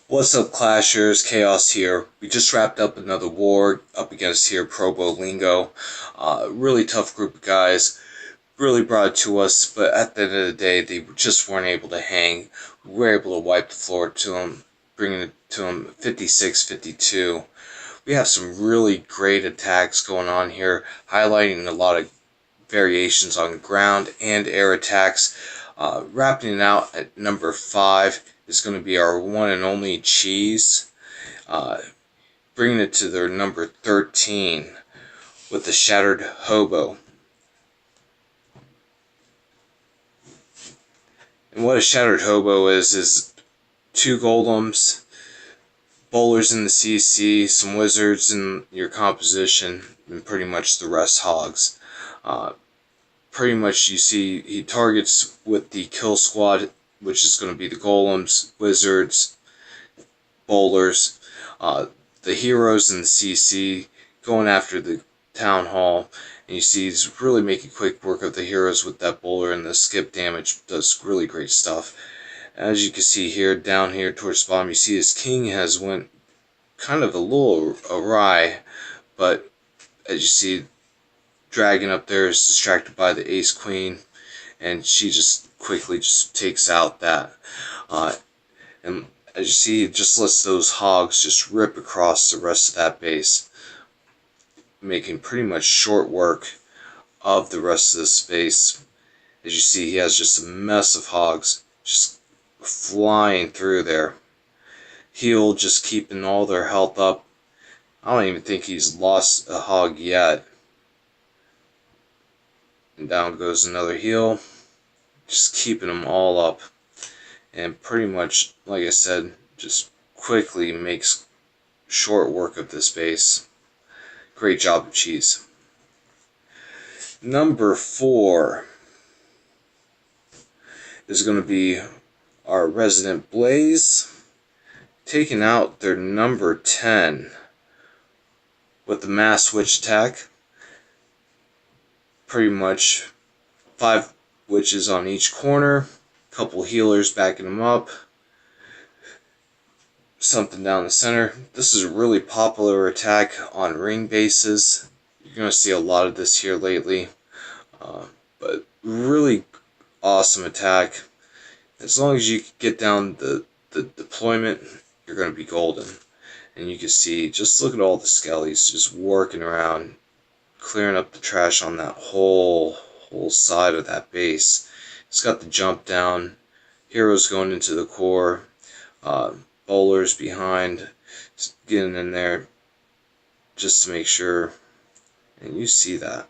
What's up, Clashers? Chaos here. We just wrapped up another war up against here, Probolingo. Really tough group of guys. Really brought it to us, but at the end of the day, they just weren't able to hang. We were able to wipe the floor to them, bringing it to them 56-52. We have some really great attacks going on here, highlighting a lot of variations on ground and air attacks. Wrapping it out at number 5 is going to be our one and only Cheese, bringing it to their number 13 with the Shattered Hobo. And what a Shattered Hobo is 2 golems, bowlers in the CC, some wizards in your composition, and pretty much the rest hogs. Pretty much you see he targets with the kill squad, which is going to be the golems, wizards, bowlers, the heroes in the CC going after the town hall, and you see he's really making quick work of the heroes with that bowler, and the skip damage does really great stuff. As you can see here, down here towards the bottom, you see his king has went kind of a little awry, but as you see, dragon up there is distracted by the ace queen, and she just quickly just takes out that. And as you see, it just lets those hogs just rip across the rest of that base, making pretty much short work of the rest of the space. As you see, he has just a mess of hogs just flying through there. Heal just keeping all their health up. I don't even think he's lost a hog yet. And down goes another heal, just keeping them all up, and pretty much, like I said, just quickly makes short work of this base. Great job, Cheese. Number 4 is going to be our Resident Blaze, taking out their number 10 with the Mass Witch attack. Pretty much 5 witches on each corner, couple healers backing them up, something down the center. This is a really popular attack on ring bases. You're going to see a lot of this here lately, but really awesome attack. As long as you get down the deployment, you're going to be golden. And you can see, just look at all the skellies just working around, clearing up the trash on that whole side of that base. It's got the jump down, heroes going into the core, bowlers behind, getting in there just to make sure. And you see that.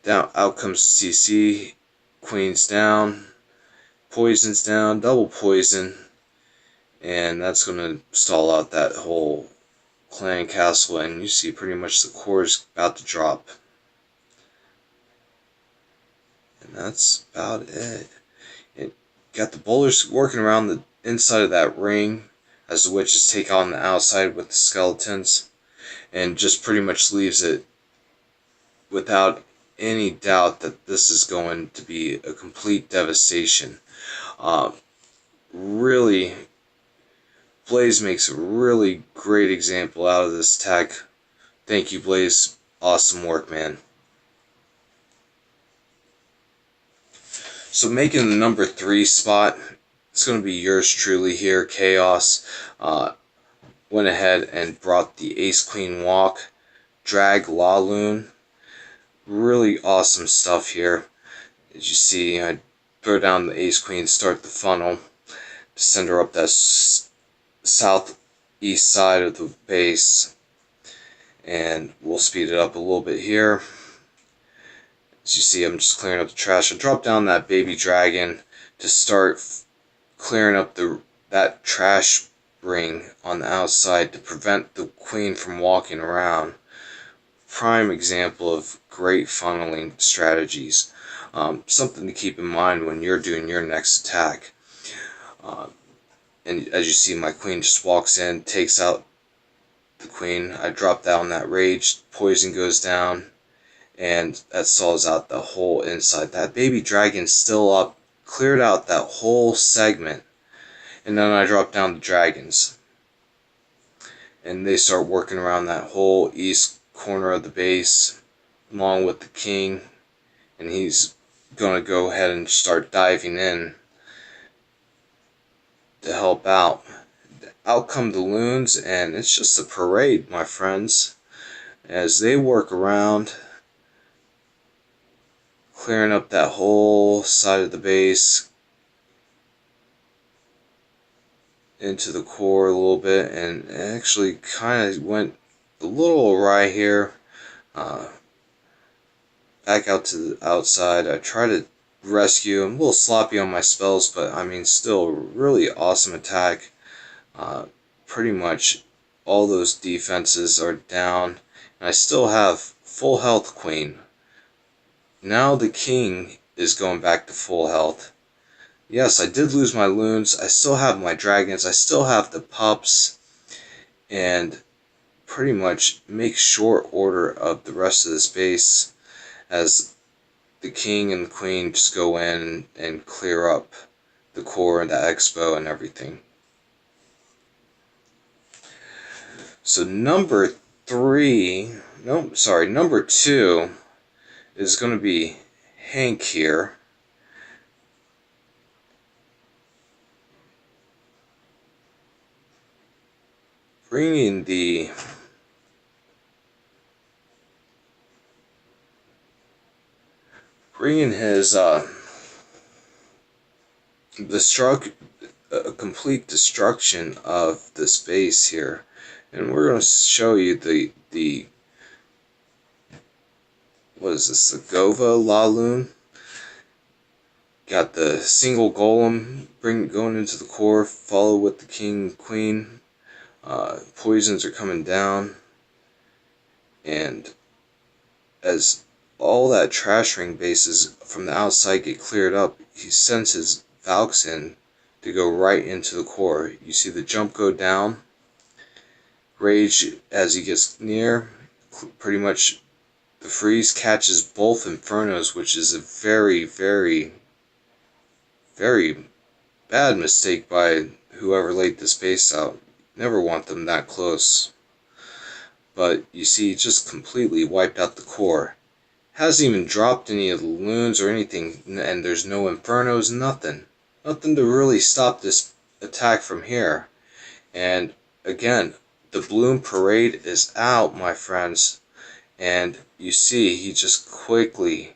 Down, out comes the CC, queen's down, poison's down, double poison, and that's going to stall out that whole clan castle, and you see pretty much the core is about to drop. And that's about it. It got the bowlers working around the inside of that ring as the witches take on the outside with the skeletons, and just pretty much leaves it without any doubt that this is going to be a complete devastation. Really, Blaze makes a really great example out of this attack. Thank you, Blaze. Awesome work, man. So making the number 3 spot, it's going to be yours truly here, Chaos. Went ahead and brought the Ace Queen Walk, drag Walloon. Really awesome stuff here. As you see, I throw down the Ace Queen, start the funnel, send her up that southeast side of the base, and we'll speed it up a little bit here. As you see, I'm just clearing up the trash. I drop down that baby dragon to start clearing up that trash ring on the outside to prevent the queen from walking around. Prime example of great funneling strategies. Something to keep in mind when you're doing your next attack. And as you see, my queen just walks in, takes out the queen. I drop down that rage, poison goes down, and that stalls out the whole inside. That baby dragon's still up, cleared out that whole segment, And then I drop down the dragons. And they start working around that whole east corner of the base, along with the king. And he's going to go ahead and start diving in to help out. Out come the loons, and it's just a parade, my friends, as they work around, clearing up that whole side of the base into the core a little bit, and actually kind of went a little awry here. Back out to the outside. I try to rescue. I'm a little sloppy on my spells, but I mean, still really awesome attack. Pretty much all those defenses are down, and I still have full health queen. Now the king is going back to full health. Yes, I did lose my loons. I still have my dragons. I still have the pups, and pretty much make short order of the rest of this base as the king and the queen just go in and clear up the core and the expo and everything. So number 2 is going to be Hank here. Bringing his complete destruction of the space here, and we're going to show you the what is this, the Gova Walloon. Got the single golem going into the core, follow with the king and queen. Poisons are coming down, and as all that trash ring bases from the outside get cleared up, he sends his Valks in to go right into the core. You see the jump go down. Rage, as he gets near, pretty much the freeze catches both Infernos, which is a very, very, very bad mistake by whoever laid this base out. Never want them that close. But you see, just completely wiped out the core. Hasn't even dropped any of the loons or anything, and there's no Infernos, nothing. Nothing to really stop this attack from here. And again, the Bloom Parade is out, my friends. And you see, he just quickly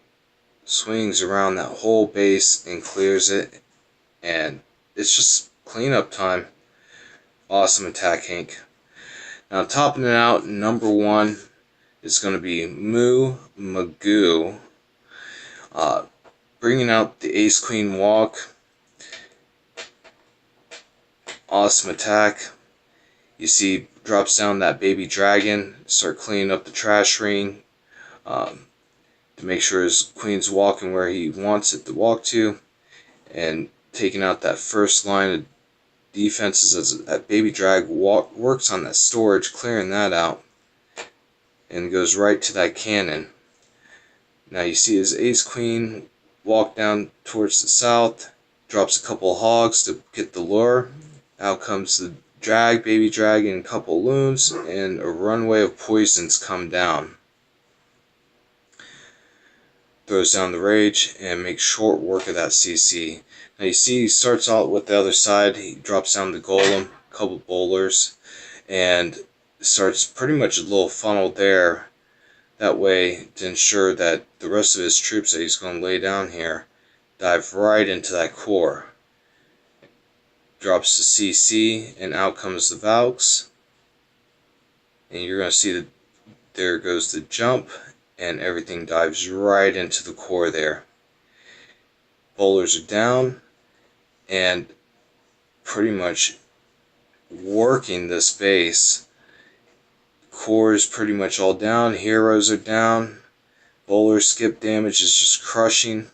swings around that whole base and clears it. And it's just cleanup time. Awesome attack, Hank. Now, topping it out, number 1 is going to be Magoo. Bringing out the Ace Queen Walk. Awesome attack. You see, drops down that baby dragon. Start cleaning up the trash ring. To make sure his queen's walking where he wants it to walk to. And taking out that first line of defenses as that baby drag works on that storage, clearing that out, and goes right to that cannon. Now you see his ace queen walk down towards the south, drops a couple hogs to get the lure. Out comes the baby drag, and a couple loons, and a runway of poisons come down. Throws down the rage and makes short work of that CC. Now you see he starts out with the other side. He drops down the golem, a couple bowlers, and starts pretty much a little funnel there. That way to ensure that the rest of his troops that he's going to lay down here dive right into that core. Drops the CC, and out comes the Valks. And you're going to see that there goes the jump, and everything dives right into the core there. Bowlers are down, and pretty much working this base. Core is pretty much all down. Heroes are down. Bowler skip damage is just crushing,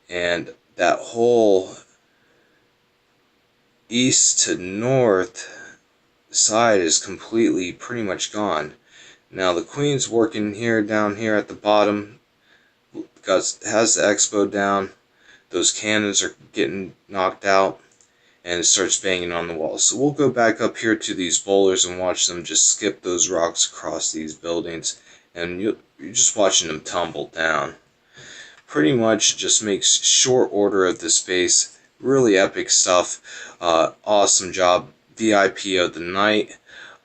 and that whole east to north side is completely pretty much gone. Now the queen's working here, down here at the bottom. Has the expo down. Those cannons are getting knocked out, and it starts banging on the walls. So we'll go back up here to these bowlers and watch them just skip those rocks across these buildings, and you're just watching them tumble down. Pretty much just makes short order of the space. Really epic stuff. Awesome job. VIP of the night.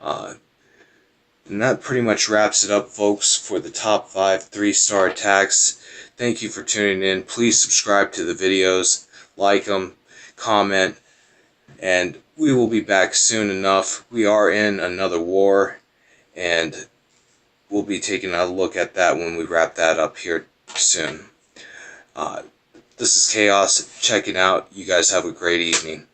And that pretty much wraps it up, folks, for the top 5 3-star attacks. Thank you for tuning in. Please subscribe to the videos, like them, comment, and we will be back soon enough. We are in another war, and we'll be taking a look at that when we wrap that up here soon. This is Chaos checking out. You guys have a great evening.